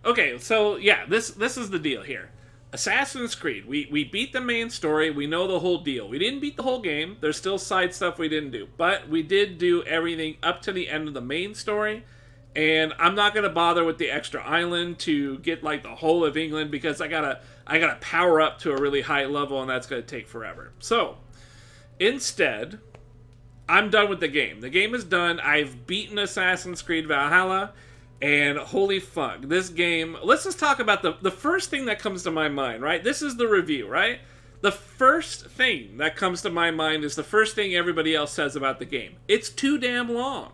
Okay, so yeah, this is the deal here. Assassin's Creed. We beat the main story. We know the whole deal. We didn't beat the whole game. There's still side stuff we didn't do, but we did do everything up to the end of the main story. And I'm not gonna bother with the extra island to get like the whole of England because I gotta power up to a really high level and that's gonna take forever. So instead, I'm done with the game. The game is done. I've beaten Assassin's Creed Valhalla. And holy fuck, this game... Let's just talk about the first thing that comes to my mind, right? This is the review, right? The first thing that comes to my mind is the first thing everybody else says about the game. It's too damn long.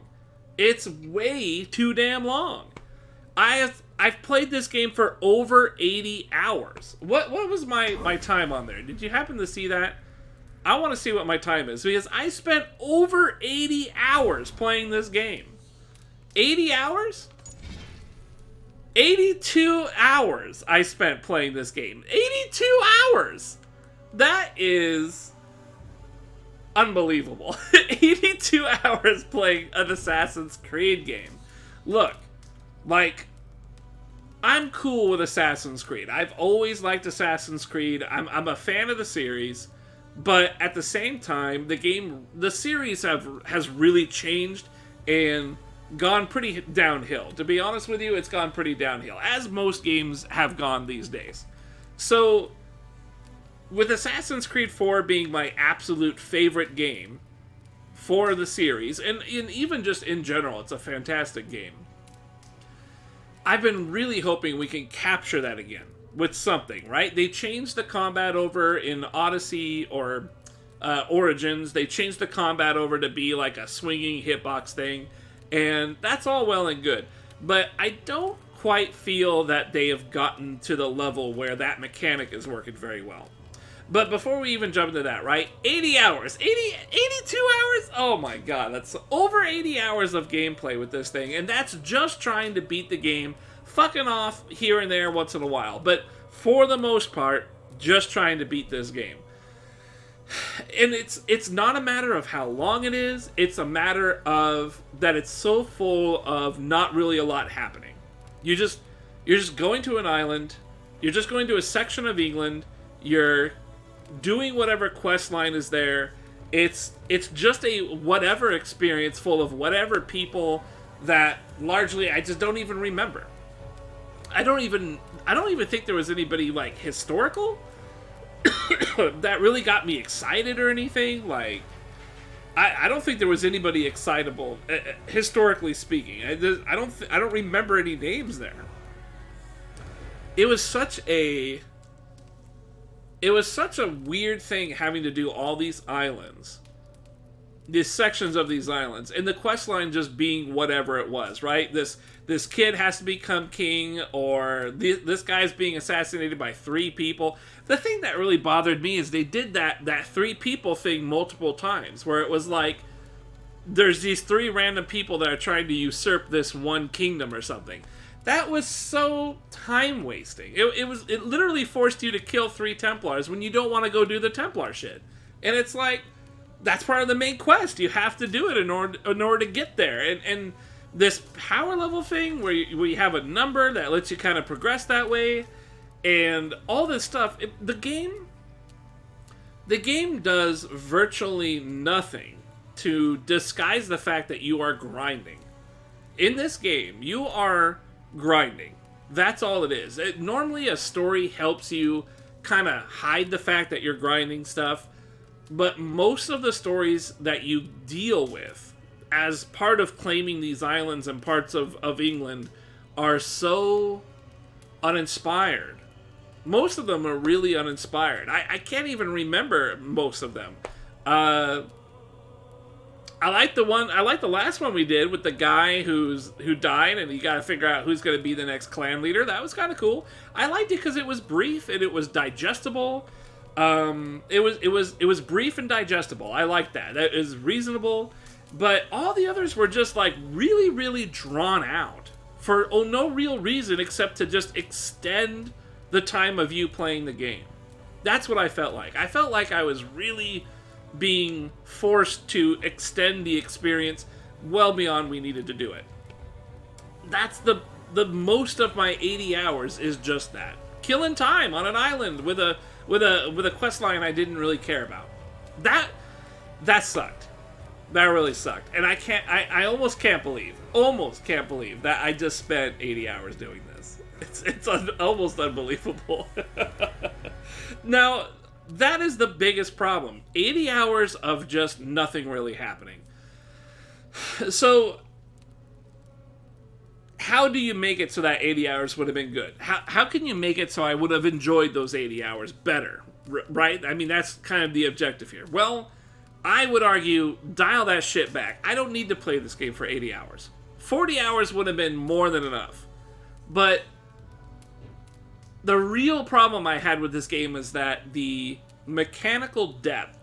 It's way too damn long. I've played this game for over 80 hours. What was my time on there? Did you happen to see that? I want to see what my time is because I spent over 80 hours playing this game. 80 hours? 82 hours I spent playing this game. 82 hours! That is unbelievable. 82 hours playing an Assassin's Creed game. Look, like, I'm cool with Assassin's Creed. I've always liked Assassin's Creed. I'm a fan of the series. But at the same time, the series has really changed and gone pretty downhill. To be honest with you, it's gone pretty downhill, as most games have gone these days. So, with Assassin's Creed 4 being my absolute favorite game for the series, and even just in general, it's a fantastic game. I've been really hoping we can capture that again with something, right? They changed the combat over in Odyssey or Origins. They changed the combat over to be like a swinging hitbox thing. And that's all well and good. But I don't quite feel that they have gotten to the level where that mechanic is working very well. But before we even jump into that, right? 80 hours. 82 hours? Oh my god, that's over 80 hours of gameplay with this thing. And that's just trying to beat the game, fucking off here and there once in a while. But for the most part, just trying to beat this game. And it's not a matter of how long it is, it's a matter of that it's so full of not really a lot happening. You're just going to an island, you're just going to a section of England, you're doing whatever quest line is there. It's just a whatever experience full of whatever people that largely I just don't even remember. I don't even think there was anybody like historical that really got me excited or anything. Like, I don't think there was anybody excitable, historically speaking. I don't remember any names there. It was such a weird thing having to do all these islands, these sections of these islands, and the quest line just being whatever it was, right? This kid has to become king, or this guy's being assassinated by 3 people. The thing that really bothered me is they did that 3 people thing multiple times, where it was like, there's these 3 random people that are trying to usurp this one kingdom or something. That was so time-wasting. It literally forced you to kill 3 Templars when you don't want to go do the Templar shit. And it's like, that's part of the main quest. You have to do it in order to get there. And this power level thing where you have a number that lets you kind of progress that way, and all this stuff. The game does virtually nothing to disguise the fact that you are grinding. In this game, you are grinding. That's all it is. Normally, a story helps you kind of hide the fact that you're grinding stuff, but most of the stories that you deal with as part of claiming these islands and parts of England are so uninspired. Most of them are really uninspired. I can't even remember most of them. I like the last one we did with the guy who died, and you got to figure out who's going to be the next clan leader. That was kind of cool. I liked it because it was brief and it was digestible. It was brief and digestible. I like that. That is reasonable. But all the others were just like really, really drawn out for no real reason except to just extend the time of you playing the game. That's what I felt like. I felt like I was really being forced to extend the experience well beyond we needed to do it. That's the most of my 80 hours is just that. Killing time on an island with a quest line I didn't really care about. That sucked. That really sucked. And I almost can't believe that I just spent 80 hours doing this. It's almost unbelievable. Now, that is the biggest problem. 80 hours of just nothing really happening. So, how do you make it so that 80 hours would have been good? How can you make it so I would have enjoyed those 80 hours better? Right? I mean, that's kind of the objective here. Well, I would argue, dial that shit back. I don't need to play this game for 80 hours. 40 hours would have been more than enough. But the real problem I had with this game is that the mechanical depth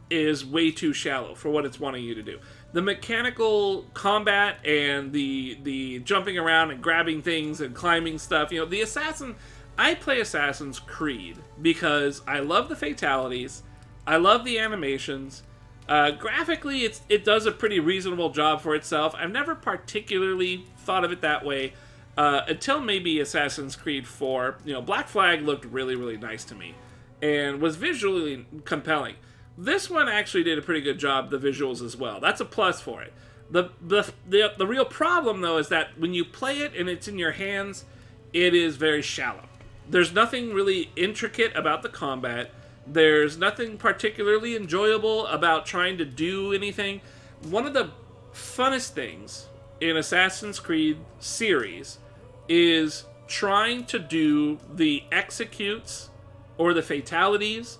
is way too shallow for what it's wanting you to do. The mechanical combat and the jumping around and grabbing things and climbing stuff, the Assassin... I play Assassin's Creed because I love the fatalities, I love the animations. Graphically, it does a pretty reasonable job for itself. I've never particularly thought of it that way until maybe Assassin's Creed 4. Black Flag looked really, really nice to me and was visually compelling. This one actually did a pretty good job, the visuals as well. That's a plus for it. The real problem, though, is that when you play it and it's in your hands, it is very shallow. There's nothing really intricate about the combat. There's nothing particularly enjoyable about trying to do anything. One of the funnest things in Assassin's Creed series is trying to do the executes or the fatalities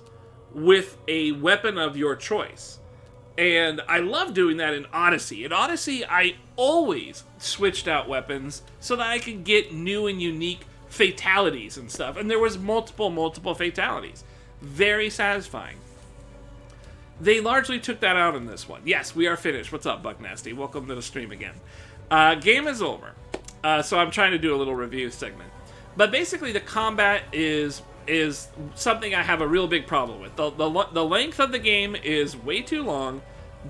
with a weapon of your choice. And I love doing that in Odyssey. In Odyssey, I always switched out weapons so that I could get new and unique fatalities and stuff. And there was multiple fatalities. Very satisfying. They largely took that out in this one. Yes, we are finished. What's up, Buck Nasty? Welcome to the stream again. Game is over. So I'm trying to do a little review segment. But basically, the combat is something I have a real big problem with. The length of the game is way too long,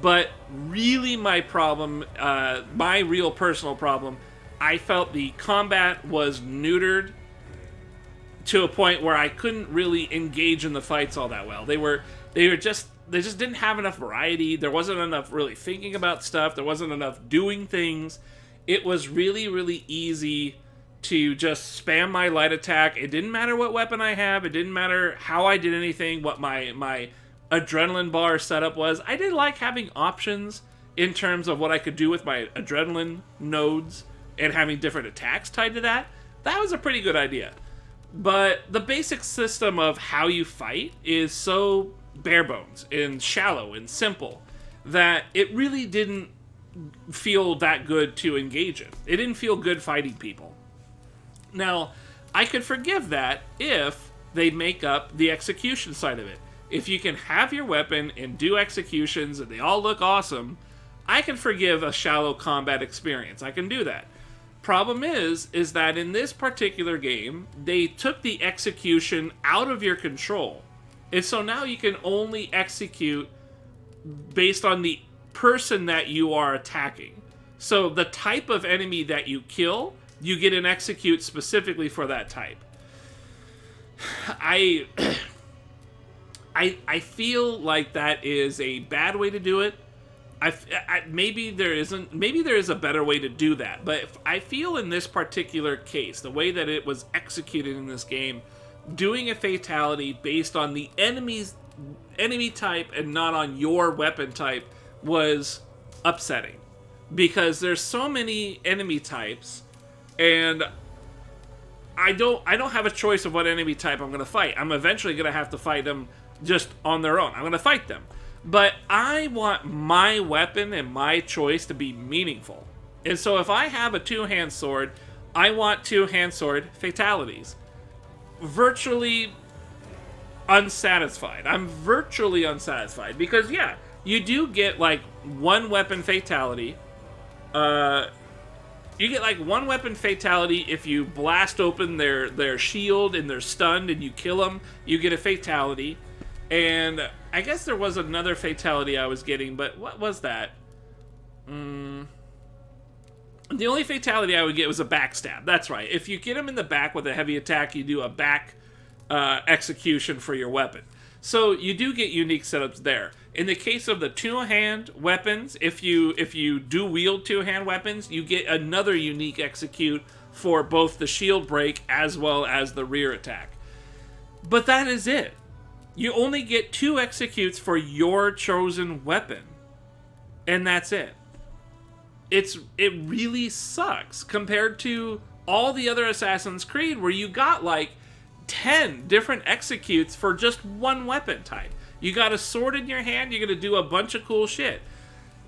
but really my problem, my real personal problem, I felt the combat was neutered to a point where I couldn't really engage in the fights all that well. They just didn't have enough variety. There wasn't enough really thinking about stuff. There wasn't enough doing things. It was really, really easy to just spam my light attack. It didn't matter what weapon I have. It didn't matter how I did anything, what my adrenaline bar setup was. I did like having options in terms of what I could do with my adrenaline nodes and having different attacks tied to that. That was a pretty good idea. But the basic system of how you fight is so bare bones and shallow and simple that it really didn't feel that good to engage in. It didn't feel good fighting people. Now, I could forgive that if they make up the execution side of it. If you can have your weapon and do executions and they all look awesome, I can forgive a shallow combat experience. I can do that. Problem is that in this particular game, they took the execution out of your control. And so now you can only execute based on the person that you are attacking. So the type of enemy that you kill, you get an execute specifically for that type. I feel like that is a bad way to do it. Maybe there is a better way to do that, but I feel in this particular case, the way that it was executed in this game, doing a fatality based on the enemy type and not on your weapon type was upsetting, because there's so many enemy types, and I don't have a choice of what enemy type I'm going to fight. I'm eventually going to have to fight them just on their own. I'm going to fight them. But I want my weapon and my choice to be meaningful. And so if I have a two-hand sword, I want two-hand sword fatalities. Virtually unsatisfied. I'm virtually unsatisfied. Because, yeah, you do get, like, one weapon fatality. You get, like, one weapon fatality if you blast open their shield and they're stunned and you kill them. You get a fatality. And I guess there was another fatality I was getting, but what was that? The only fatality I would get was a backstab. That's right. If you get him in the back with a heavy attack, you do a back execution for your weapon. So you do get unique setups there. In the case of the two-hand weapons, if you do wield two-hand weapons, you get another unique execute for both the shield break as well as the rear attack. But that is it. You only get 2 executes for your chosen weapon. And that's it. It really sucks compared to all the other Assassin's Creed where you got like 10 different executes for just one weapon type. You got a sword in your hand, you're going to do a bunch of cool shit.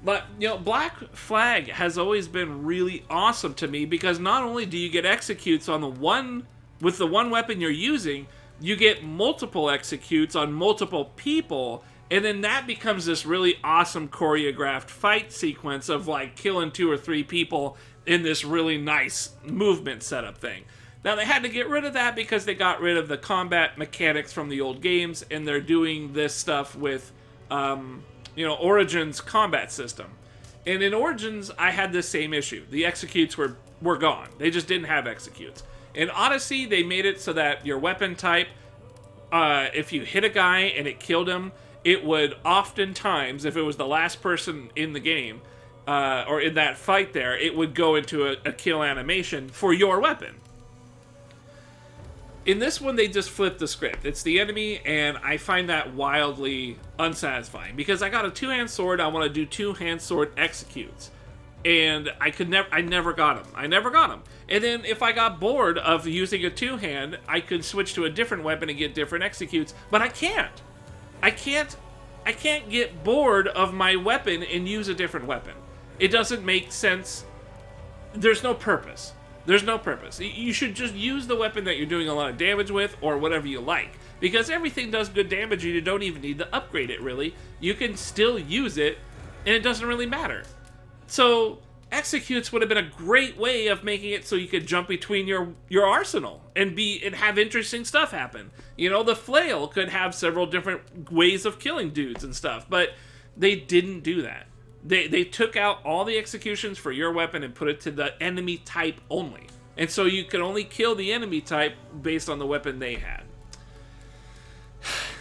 But, Black Flag has always been really awesome to me because not only do you get executes on with the one weapon you're using, you get multiple executes on multiple people, and then that becomes this really awesome choreographed fight sequence of like killing 2 or 3 people in this really nice movement setup thing. Now, they had to get rid of that because they got rid of the combat mechanics from the old games, and they're doing this stuff with, Origins combat system. And in Origins, I had this same issue. The executes were gone. They just didn't have executes. In Odyssey, they made it so that your weapon type, if you hit a guy and it killed him, it would oftentimes, if it was the last person in the game, or in that fight there, it would go into a kill animation for your weapon. In this one, they just flipped the script. It's the enemy, and I find that wildly unsatisfying. Because I got a two-hand sword, I want to do two-hand sword executes. And I never got them. And then if I got bored of using a two-hand, I could switch to a different weapon and get different executes. But I can't. I can't get bored of my weapon and use a different weapon. It doesn't make sense. There's no purpose. You should just use the weapon that you're doing a lot of damage with or whatever you like. Because everything does good damage and you don't even need to upgrade it, really. You can still use it and it doesn't really matter. So, executes would have been a great way of making it so you could jump between your arsenal and have interesting stuff happen. The flail could have several different ways of killing dudes and stuff, but they didn't do that. They took out all the executions for your weapon and put it to the enemy type only. And so you could only kill the enemy type based on the weapon they had.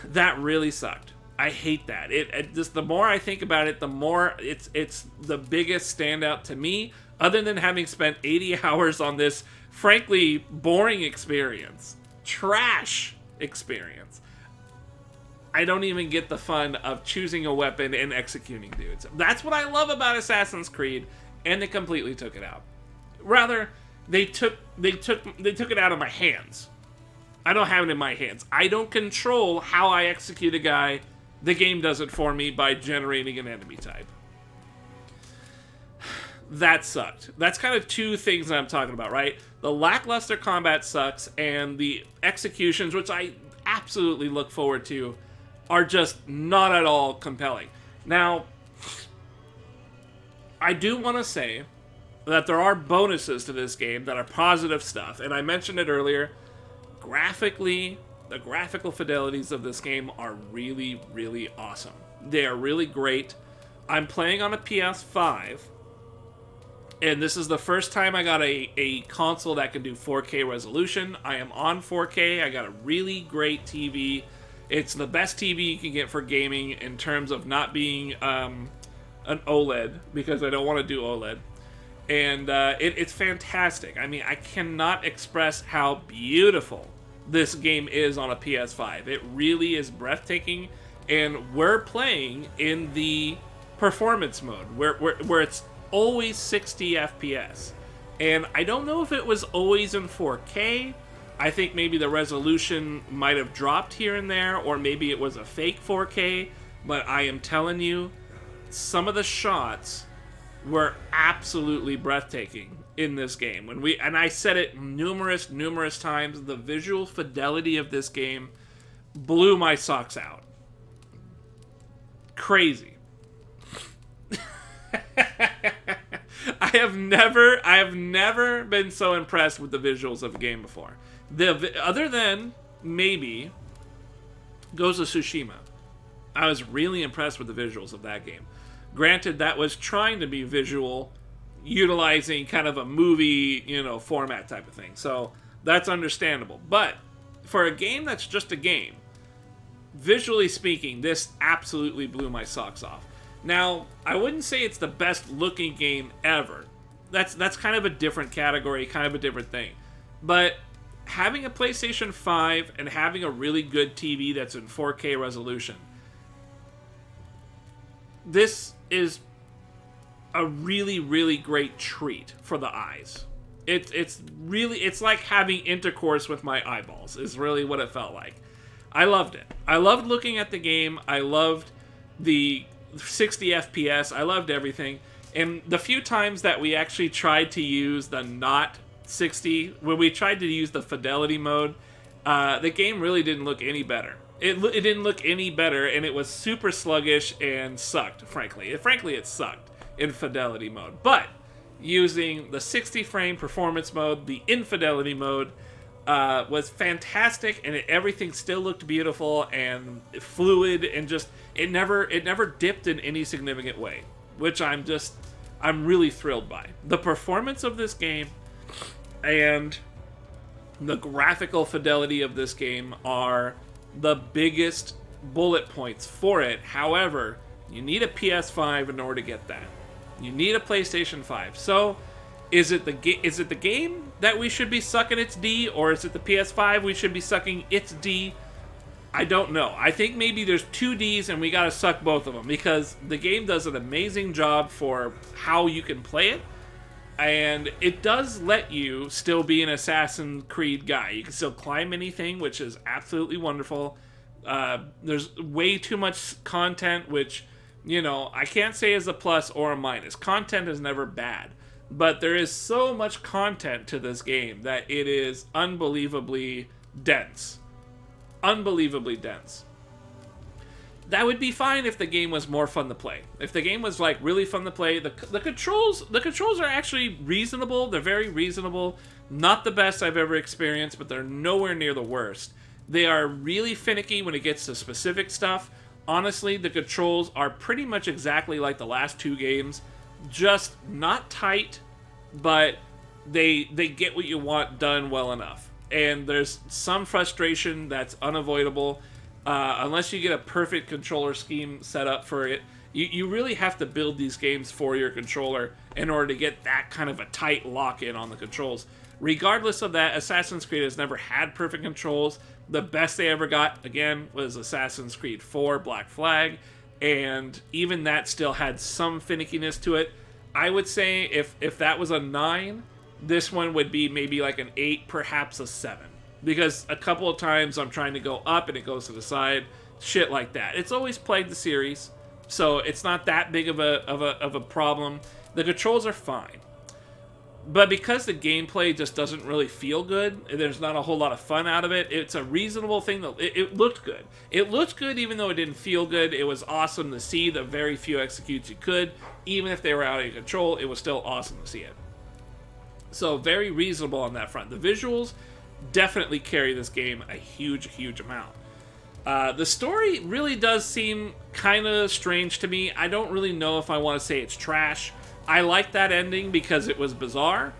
That really sucked. I hate that. Just the more I think about it, the more it's the biggest standout to me, other than having spent 80 hours on this frankly boring experience. Trash experience. I don't even get the fun of choosing a weapon and executing dudes. That's what I love about Assassin's Creed, and they completely took it out. Rather, they took it out of my hands. I don't have it in my hands. I don't control how I execute a guy. The game does it for me by generating an enemy type. That sucked. That's kind of 2 things that I'm talking about, right? The lackluster combat sucks, and the executions, which I absolutely look forward to, are just not at all compelling. Now, I do want to say that there are bonuses to this game that are positive stuff, and I mentioned it earlier. Graphically, the graphical fidelities of this game are really, really awesome. They are really great. I'm playing on a PS5, and this is the first time I got a console that can do 4K resolution. I am on 4K. I got a really great TV. It's the best TV you can get for gaming in terms of not being an OLED, because I don't want to do OLED. And it's fantastic. I mean, I cannot express how beautiful this game is on a PS5. It really is breathtaking, and we're playing in the performance mode, where it's always 60 FPS. And I don't know if it was always in 4K. I think maybe the resolution might have dropped here and there, or maybe it was a fake 4K, but I am telling you, some of the shots were absolutely breathtaking in this game. And I said it numerous times, the visual fidelity of this game blew my socks out. Crazy. I have never been so impressed with the visuals of a game before. Other than maybe Ghost of Tsushima, I was really impressed with the visuals of that game. Granted, that was trying to be visual utilizing kind of a movie, format type of thing. So that's understandable. But for a game that's just a game, visually speaking, this absolutely blew my socks off. Now, I wouldn't say it's the best looking game ever. That's kind of a different category, kind of a different thing. But having a PlayStation 5 and having a really good TV that's in 4K resolution, this is a really, really great treat for the eyes. It's like having intercourse with my eyeballs, is really what it felt like. I loved it. I loved looking at the game. I loved the 60 FPS. I loved everything. And the few times that we actually tried to use the not 60, when we tried to use the fidelity mode, the game really didn't look any better. It didn't look any better, and it was super sluggish and sucked, frankly. Frankly, it sucked in fidelity mode. But using the 60 frame performance mode, the infidelity mode, was fantastic, and everything still looked beautiful and fluid, and just it never dipped in any significant way, which I'm really thrilled by. The performance of this game and the graphical fidelity of this game are the biggest bullet points for it. However, you need a PS5 in order to get that. You need a PlayStation 5. So, is it the game that we should be sucking its D, or is it the PS5 we should be sucking its D? I don't know. I think maybe there's two Ds and we gotta suck both of them, because the game does an amazing job for how you can play it, and it does let you still be an Assassin's Creed guy. You can still climb anything, which is absolutely wonderful. There's way too much content, which, I can't say is a plus or a minus. Content is never bad. But there is so much content to this game that it is unbelievably dense. Unbelievably dense. That would be fine if the game was more fun to play. If the game was really fun to play, the controls are actually reasonable. They're very reasonable. Not the best I've ever experienced, but they're nowhere near the worst. They are really finicky when it gets to specific stuff. Honestly, the controls are pretty much exactly like the last two games. Just not tight, but they get what you want done well enough. And there's some frustration that's unavoidable. Unless you get a perfect controller scheme set up for it, you really have to build these games for your controller in order to get that kind of a tight lock-in on the controls. Regardless of that, Assassin's Creed has never had perfect controls. The best they ever got, again, was Assassin's Creed 4 Black Flag, and even that still had some finickiness to it. I would say if that was a 9, this one would be maybe like an 8, perhaps a 7. Because a couple of times I'm trying to go up and it goes to the side, shit like that. It's always plagued the series, so it's not that big of a problem. The controls are fine. But because the gameplay just doesn't really feel good, there's not a whole lot of fun out of it, it's a reasonable thing. That it looked good. It looked good even though it didn't feel good. It was awesome to see the very few executes you could. Even if they were out of control, it was still awesome to see it. So very reasonable on that front. The visuals definitely carry this game a huge, huge amount. The story really does seem kind of strange to me. I don't really know if I want to say it's trash. I like that ending because it was bizarre.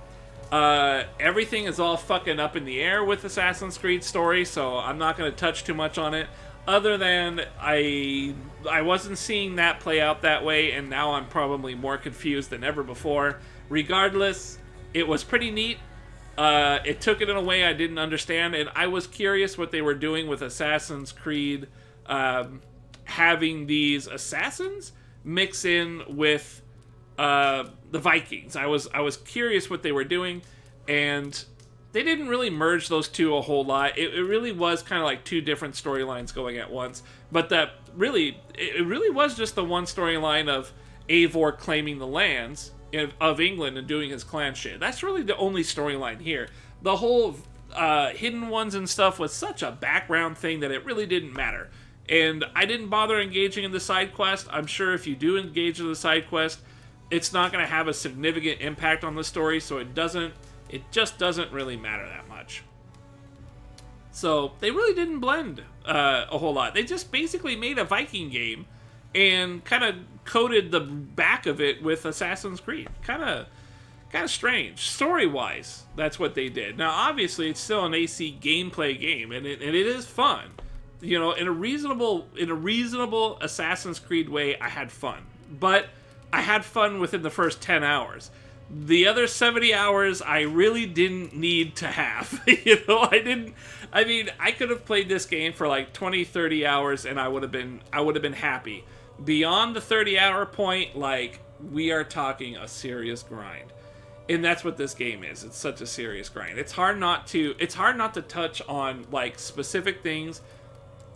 Everything is all fucking up in the air with Assassin's Creed story, so I'm not going to touch too much on it. Other than I wasn't seeing that play out that way, and now I'm probably more confused than ever before. Regardless, it was pretty neat. It took it in a way I didn't understand, and I was curious what they were doing with Assassin's Creed, having these assassins mix in with the Vikings. I was curious what they were doing, and they didn't really merge those two a whole lot. It really was kind of like two different storylines going at once, but it really was just the one storyline of Eivor claiming the lands of England and doing his clan shit. That's really the only storyline here. The whole hidden ones and stuff was such a background thing that it really didn't matter. And I didn't bother engaging in the side quest. I'm sure if you do engage in the side quest, it's not going to have a significant impact on the story, so it just doesn't really matter that much. So they really didn't blend a whole lot. They just basically made a Viking game and kind of coated the back of it with Assassin's Creed. Kind of kind of strange. Story-wise, that's what they did. Now, obviously, it's still an AC gameplay game, and it is fun. You know, in a reasonable Assassin's Creed way, I had fun. But I had fun within the first 10 hours. The other 70 hours, I really didn't need to have. You know, I could have played this game for like 20, 30 hours, and I would have been happy. Beyond the 30-hour point, like, we are talking a serious grind. And that's what this game is. It's such a serious grind. It's hard not to touch on like specific things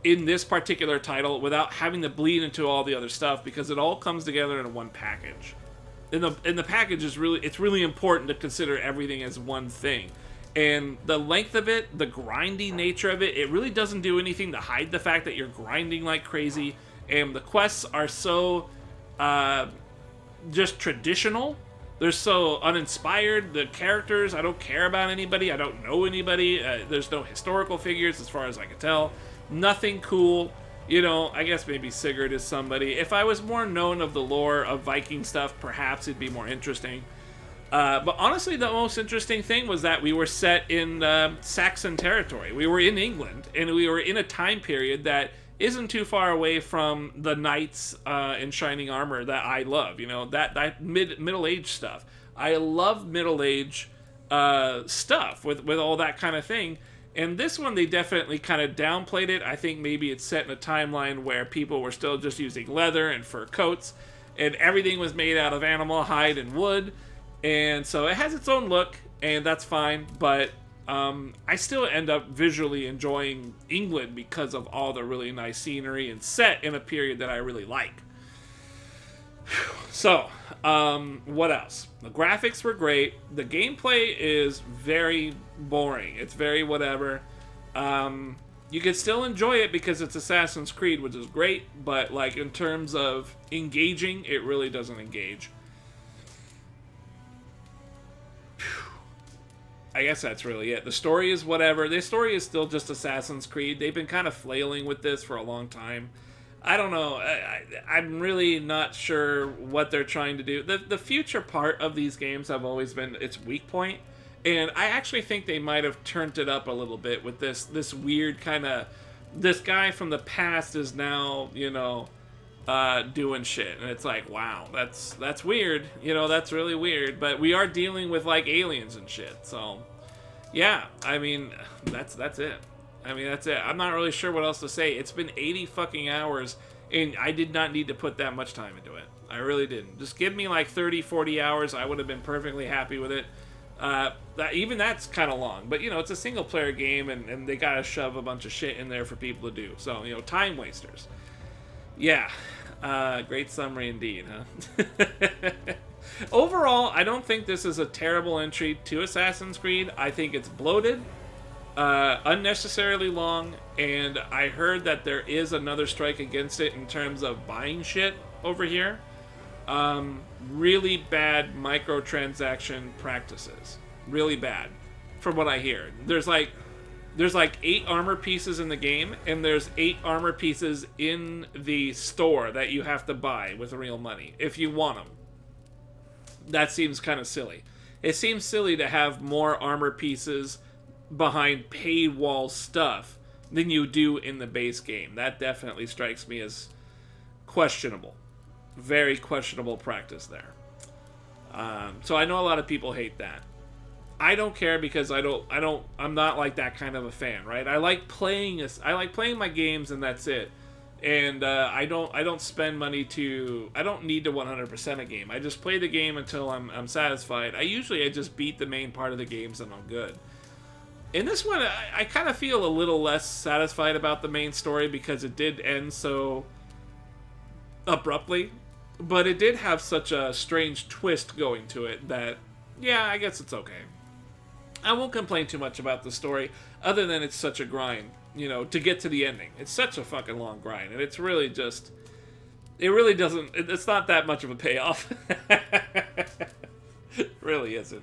in this particular title without having to bleed into all the other stuff, because it all comes together in one package. And the package is really important to consider everything as one thing. And the length of it, the grindy nature of it, it really doesn't do anything to hide the fact that you're grinding like crazy. And the quests are so just traditional. They're so uninspired. The characters, I don't care about anybody. I don't know anybody. There's no historical figures as far as I can tell. Nothing cool. You know, I guess maybe Sigurd is somebody. If I was more known of the lore of Viking stuff, perhaps it'd be more interesting. But honestly, the most interesting thing was that we were set in Saxon territory. We were in England, and we were in a time period that isn't too far away from the knights in shining armor that I love. You know, that middle age stuff. I love middle age stuff with all that kind of thing. And this one, they definitely kind of downplayed it. I think maybe it's set in a timeline where people were still just using leather and fur coats, and everything was made out of animal hide and wood. And so it has its own look, and that's fine. But I still end up visually enjoying England because of all the really nice scenery and set in a period that I really like. So, what else? The graphics were great. The gameplay is very boring. It's very whatever. You can still enjoy it because it's Assassin's Creed, which is great, but like in terms of engaging, it really doesn't engage. I guess that's really it. The story is whatever. The story is still just Assassin's Creed. They've been kind of flailing with this for a long time. I don't know. I'm really not sure what they're trying to do. The future part of these games have always been its weak point, and I actually think they might have turned it up a little bit with this weird kind of, this guy from the past is now, you know, doing shit, and it's like, wow, that's weird. You know, that's really weird. But we are dealing with like aliens and shit. So yeah, I mean, that's it. I mean, that's it. I'm not really sure what else to say. It's been 80 fucking hours, and I did not need to put that much time into it. I really didn't. Just give me like 30, 40 hours. I would have been perfectly happy with it. Even that's kind of long. But, you know, it's a single-player game, and they got to shove a bunch of shit in there for people to do. So, you know, time wasters. Yeah. Great summary indeed, huh? Overall, I don't think this is a terrible entry to Assassin's Creed. I think it's bloated. Unnecessarily long, and I heard that there is another strike against it in terms of buying shit over here. Really bad microtransaction practices. Really bad, from what I hear. There's like 8 armor pieces in the game, and there's 8 armor pieces in the store that you have to buy with real money if you want them. That seems kind of silly. It seems silly to have more armor pieces behind paywall stuff than you do in the base game. That definitely strikes me as questionable. Very questionable practice there. So I know a lot of people hate that. I don't care because I'm not like that kind of a fan, right? I like playing my games, and that's it. And I don't spend money I don't need to 100% a game. I just play the game until I'm satisfied. I just beat the main part of the games and I'm good. In this one, I kind of feel a little less satisfied about the main story because it did end so abruptly. But it did have such a strange twist going to it that, yeah, I guess it's okay. I won't complain too much about the story, other than it's such a grind, you know, to get to the ending. It's such a fucking long grind, and it's really just... it's not that much of a payoff. It really isn't.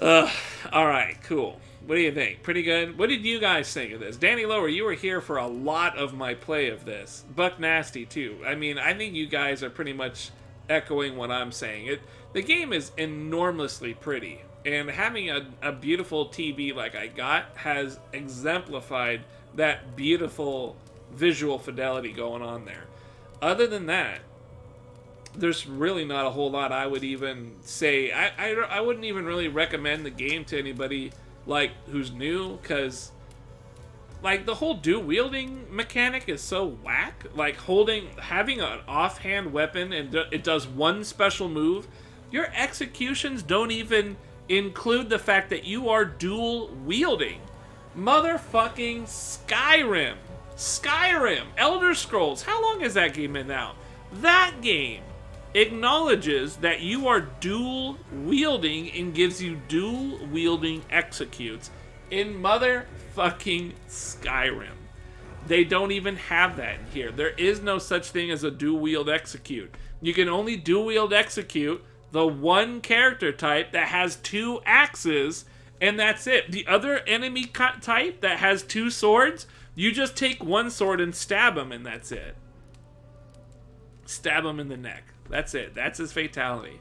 Alright, cool. What do you think? Pretty good? What did you guys think of this? Danny Lower, you were here for a lot of my play of this. Buck Nasty, too. I mean, I think you guys are pretty much echoing what I'm saying. The game is enormously pretty, and having a beautiful TV like I got has exemplified that beautiful visual fidelity going on there. Other than that, there's really not a whole lot I would even say. I wouldn't even really recommend the game to anybody like who's new, because like the whole dual wielding mechanic is so whack. Like having an offhand weapon and it does one special move. Your executions don't even include the fact that you are dual wielding. Motherfucking Skyrim. Skyrim. Elder Scrolls. How long has that game been out? That game acknowledges that you are dual wielding and gives you dual wielding executes in motherfucking Skyrim. They don't even have that in here. There is no such thing as a dual wield execute. You can only dual wield execute the one character type that has 2 axes, and that's it. The other enemy type that has 2 swords, you just take one sword and stab him, and that's it. Stab him in the neck. That's it. That's his fatality.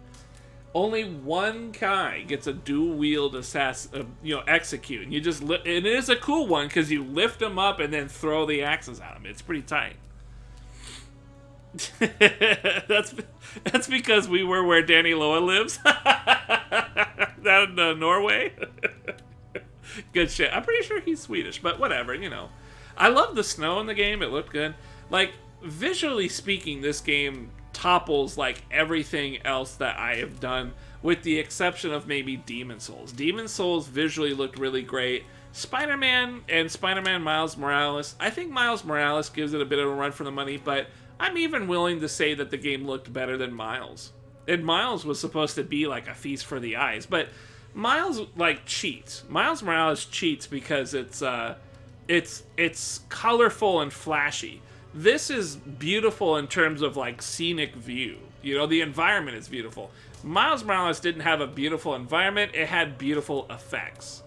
Only one guy gets a dual wield execute, and you just and it is a cool one because you lift him up and then throw the axes at him. It's pretty tight. That's because we were where Danny Loa lives. Down in Norway. Good shit. I'm pretty sure he's Swedish, but whatever, you know. I love the snow in the game. It looked good. Like, visually speaking, this game topples like everything else that I have done, with the exception of maybe Demon Souls. Demon Souls visually looked really great. Spider-Man and Spider-Man Miles Morales, I think Miles Morales gives it a bit of a run for the money, but I'm even willing to say that the game looked better than Miles. And Miles was supposed to be like a feast for the eyes, but Miles like cheats. Miles Morales cheats because it's colorful and flashy. This is beautiful in terms of like scenic view. You know, the environment is beautiful. Miles Morales didn't have a beautiful environment, it had beautiful effects.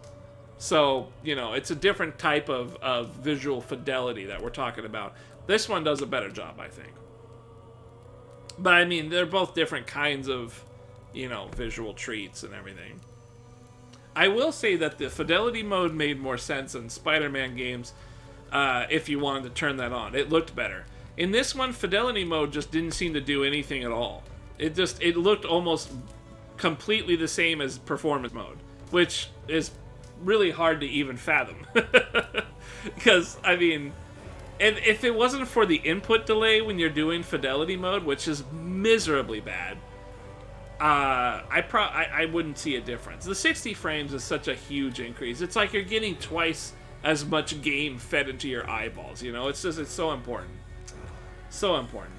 So, you know, it's a different type of visual fidelity that we're talking about. This one does a better job, I think. But I mean, they're both different kinds of, you know, visual treats and everything. I will say that the fidelity mode made more sense in Spider-Man games if you wanted to turn that on. It looked better. In this one, fidelity mode just didn't seem to do anything at all. It looked almost completely the same as performance mode, which is really hard to even fathom. Because, I mean, and if it wasn't for the input delay when you're doing fidelity mode, which is miserably bad, I wouldn't see a difference. The 60 frames is such a huge increase. It's like you're getting twice as much game fed into your eyeballs, you know? It's so important. So important.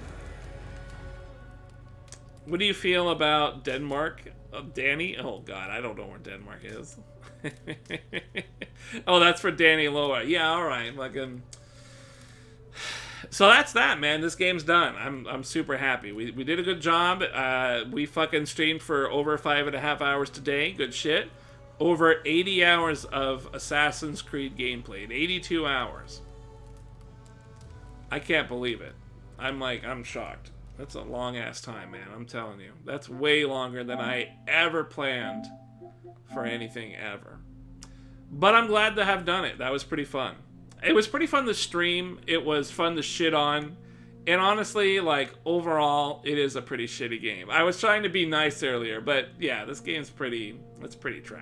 What do you feel about Denmark? Danny? Oh, God, I don't know where Denmark is. Oh, that's for Danny Loa. Yeah, alright. So that's that, man. This game's done. I'm super happy. We did a good job. We fucking streamed for over 5.5 hours today. Good shit. Over 80 hours of Assassin's Creed gameplay. 82 hours. I can't believe it. I'm shocked. That's a long ass time, man. I'm telling you. That's way longer than I ever planned for anything ever. But I'm glad to have done it. That was pretty fun. It was pretty fun to stream. It was fun to shit on. And honestly, like, overall, it is a pretty shitty game. I was trying to be nice earlier, but yeah, this game's pretty trash.